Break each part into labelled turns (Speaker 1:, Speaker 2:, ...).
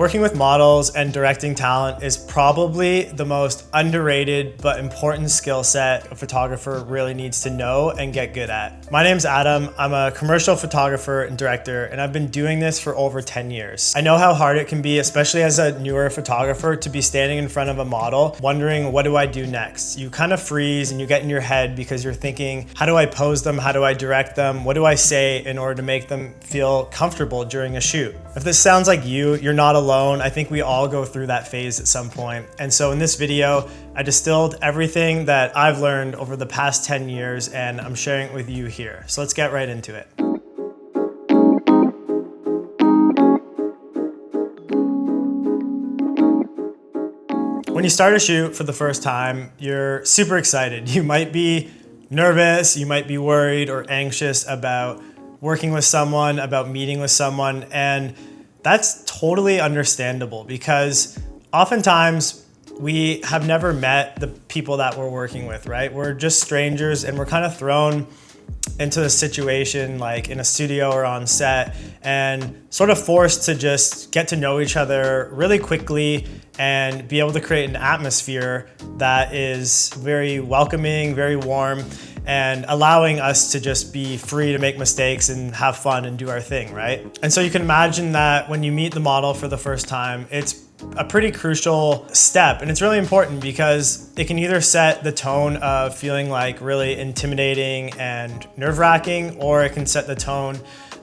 Speaker 1: Working with models and directing talent is probably the most underrated but important skill set a photographer really needs to know and get good at. My name's Adam. I'm a commercial photographer and director, and I've been doing this for over 10 years. I know how hard it can be, especially as a newer photographer, to be standing in front of a model wondering, what do I do next? You kind of freeze and you get in your head because you're thinking, how do I pose them? How do I direct them? What do I say in order to make them feel comfortable during a shoot? If this sounds like you're not alone. I think we all go through that phase at some point. And so in this video, I distilled everything that I've learned over the past 10 years and I'm sharing it with you here. So let's get right into it. When you start a shoot for the first time, you're super excited. You might be nervous, you might be worried or anxious about working with someone, about meeting with someone, and that's totally understandable because oftentimes we have never met the people that we're working with, right? We're just strangers and we're kind of thrown into a situation like in a studio or on set and sort of forced to just get to know each other really quickly and be able to create an atmosphere that is very welcoming, very warm, and allowing us to just be free to make mistakes and have fun and do our thing, right? And so you can imagine that when you meet the model for the first time, it's a pretty crucial step. And it's really important because it can either set the tone of feeling like really intimidating and nerve-wracking, or it can set the tone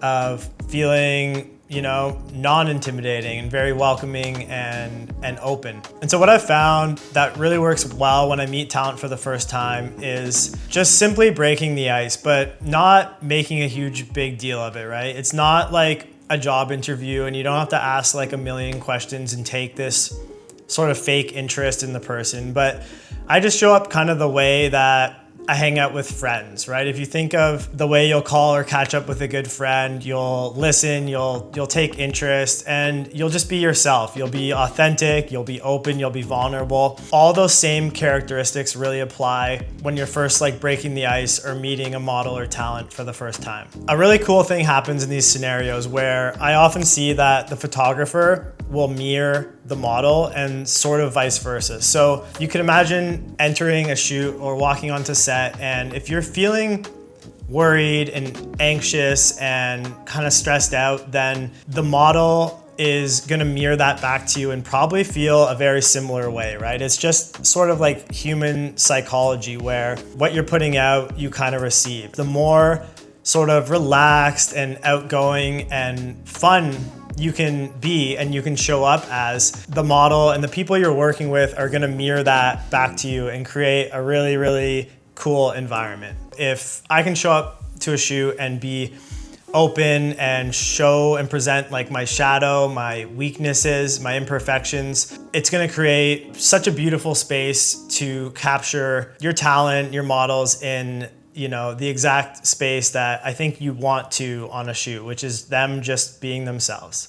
Speaker 1: of feeling non-intimidating and very welcoming and open. And so what I've found that really works well when I meet talent for the first time is just simply breaking the ice, but not making a huge big deal of it, right? It's not like a job interview and you don't have to ask like a million questions and take this sort of fake interest in the person, but I just show up kind of the way that I hang out with friends, right? If you think of the way you'll call or catch up with a good friend, you'll listen, you'll take interest, and you'll just be yourself. You'll be authentic, you'll be open, you'll be vulnerable. All those same characteristics really apply when you're first like breaking the ice or meeting a model or talent for the first time. A really cool thing happens in these scenarios where I often see that the photographer will mirror the model and sort of vice versa. So you can imagine entering a shoot or walking onto set, and if you're feeling worried and anxious and kind of stressed out, then the model is gonna mirror that back to you and probably feel a very similar way, right? It's just sort of like human psychology where what you're putting out, you kind of receive. The more sort of relaxed and outgoing and fun you can be and you can show up as, the model and the people you're working with are gonna mirror that back to you and create a really, really cool environment. If I can show up to a shoot and be open and show and present like my shadow, my weaknesses, my imperfections, it's gonna create such a beautiful space to capture your talent, your models in the exact space that I think you want to on a shoot, which is them just being themselves.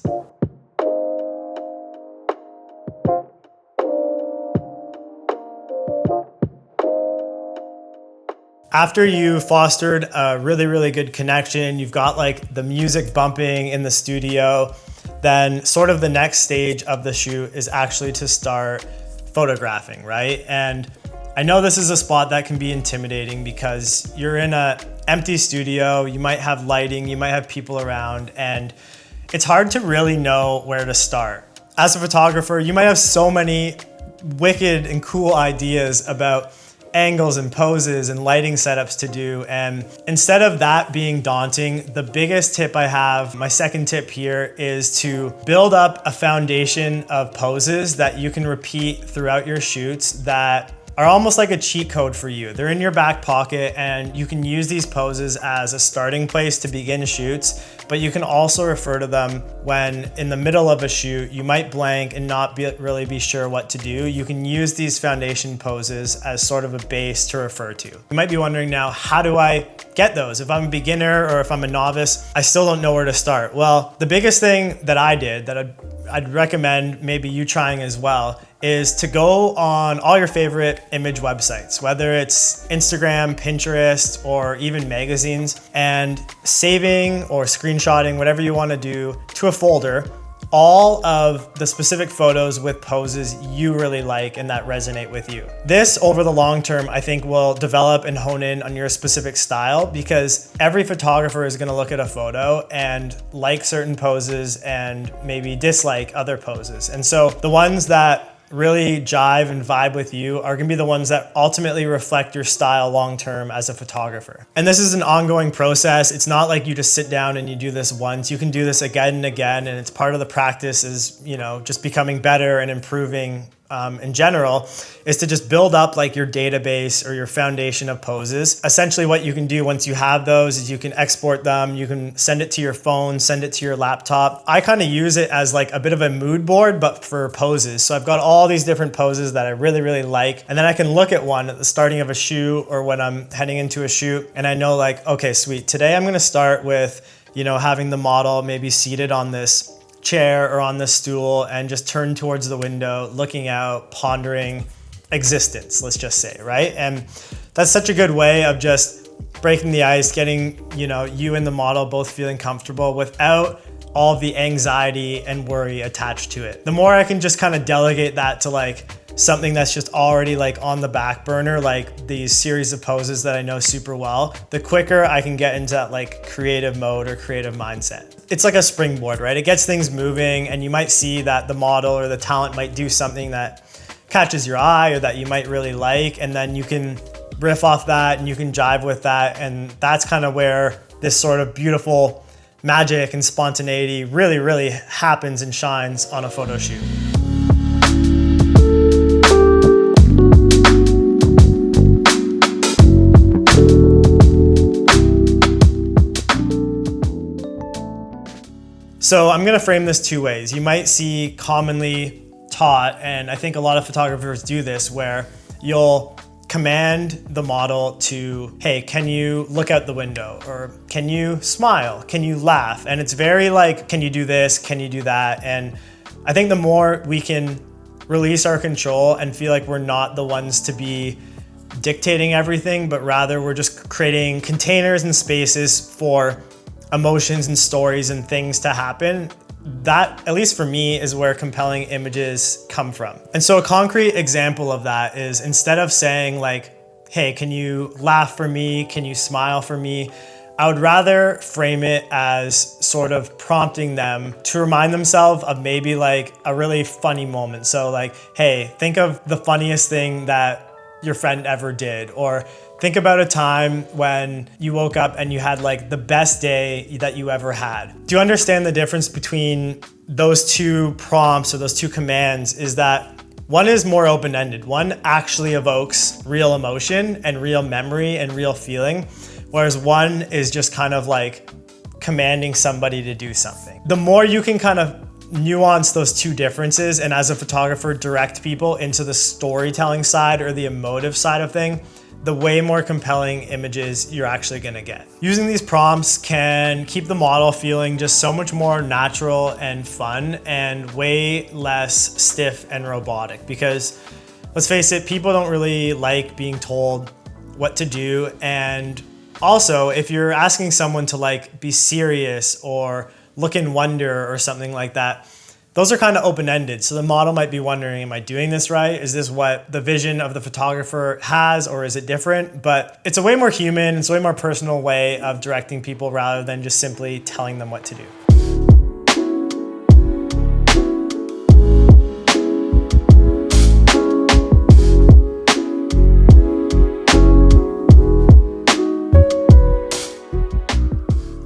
Speaker 1: After you fostered a really, really good connection, you've got like the music bumping in the studio, then sort of the next stage of the shoot is actually to start photographing, right? And I know this is a spot that can be intimidating because you're in an empty studio, you might have lighting, you might have people around, and it's hard to really know where to start. As a photographer, you might have so many wicked and cool ideas about angles and poses and lighting setups to do, and instead of that being daunting, the biggest tip I have, my second tip here, is to build up a foundation of poses that you can repeat throughout your shoots that are almost like a cheat code for you. They're in your back pocket and you can use these poses as a starting place to begin shoots, but you can also refer to them when in the middle of a shoot, you might blank and not really be sure what to do. You can use these foundation poses as sort of a base to refer to. You might be wondering now, how do I get those? If I'm a beginner or if I'm a novice, I still don't know where to start. Well, the biggest thing that I did that I'd recommend maybe you trying as well is to go on all your favorite image websites, whether it's Instagram, Pinterest, or even magazines, and saving or screenshotting, whatever you want to do, to a folder, all of the specific photos with poses you really like and that resonate with you. This, over the long term, I think will develop and hone in on your specific style, because every photographer is gonna look at a photo and like certain poses and maybe dislike other poses. And so the ones that really jive and vibe with you are gonna be the ones that ultimately reflect your style long-term as a photographer. And this is an ongoing process. It's not like you just sit down and you do this once. You can do this again and again, and it's part of the practice is, just becoming better and improving in general, is to just build up like your database or your foundation of poses. Essentially what you can do once you have those is you can export them, you can send it to your phone, send it to your laptop. I kind of use it as like a bit of a mood board, but for poses. So I've got all these different poses that I really, really like. And then I can look at one at the starting of a shoot or when I'm heading into a shoot. And I know like, okay, sweet. Today I'm going to start with, having the model maybe seated on this chair or on the stool and just turn towards the window, looking out, pondering existence, let's just say, right? And that's such a good way of just breaking the ice, getting, you and the model both feeling comfortable without all of the anxiety and worry attached to it. The more I can just kind of delegate that to like something that's just already like on the back burner, like these series of poses that I know super well, the quicker I can get into that like creative mode or creative mindset. It's like a springboard, right? It gets things moving, and you might see that the model or the talent might do something that catches your eye or that you might really like, and then you can riff off that and you can jive with that. And that's kind of where this sort of beautiful magic and spontaneity really, really happens and shines on a photo shoot. So I'm gonna frame this two ways. You might see commonly taught, and I think a lot of photographers do this, where you'll command the model to, hey, can you look out the window? Or can you smile? Can you laugh? And it's very like, can you do this? Can you do that? And I think the more we can release our control and feel like we're not the ones to be dictating everything, but rather we're just creating containers and spaces for emotions and stories and things to happen, that, at least for me, is where compelling images come from. And so a concrete example of that is, instead of saying like, hey, can you laugh for me? Can you smile for me? I would rather frame it as sort of prompting them to remind themselves of maybe like a really funny moment. So like, hey, think of the funniest thing that your friend ever did, or think about a time when you woke up and you had like the best day that you ever had. Do you understand the difference between those two prompts or those two commands? Is that one is more open-ended. One actually evokes real emotion and real memory and real feeling, whereas one is just kind of like commanding somebody to do something. The more you can kind of nuance those two differences, and as a photographer direct people into the storytelling side or the emotive side of thing, the way more compelling images you're actually gonna get. Using these prompts can keep the model feeling just so much more natural and fun, and way less stiff and robotic, because let's face it, people don't really like being told what to do. And also, if you're asking someone to like be serious or look in wonder or something like that, those are kind of open-ended. So the model might be wondering, am I doing this right? Is this what the vision of the photographer has, or is it different? But it's a way more human, it's a way more personal way of directing people rather than just simply telling them what to do.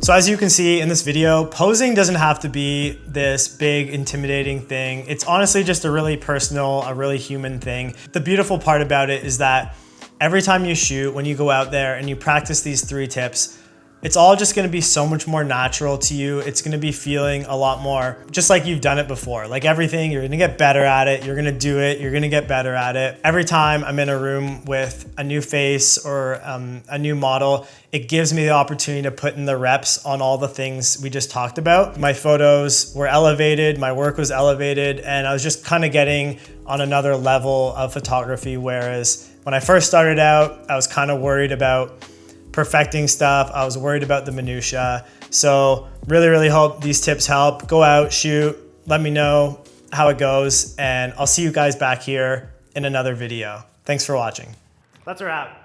Speaker 1: So as you can see in this video, posing doesn't have to be this big, intimidating thing. It's honestly just a really personal, a really human thing. The beautiful part about it is that every time you shoot, when you go out there and you practice these 3 tips, it's all just gonna be so much more natural to you. It's gonna be feeling a lot more just like you've done it before. Like everything, you're gonna get better at it, you're gonna do it, you're gonna get better at it. Every time I'm in a room with a new face or a new model, it gives me the opportunity to put in the reps on all the things we just talked about. My photos were elevated, my work was elevated, and I was just kind of getting on another level of photography. Whereas when I first started out, I was kind of worried about perfecting stuff. I was worried about the minutia. So really, really hope these tips help. Go out, shoot, Let me know how it goes, and I'll see you guys back here in another video. Thanks for watching. That's a wrap.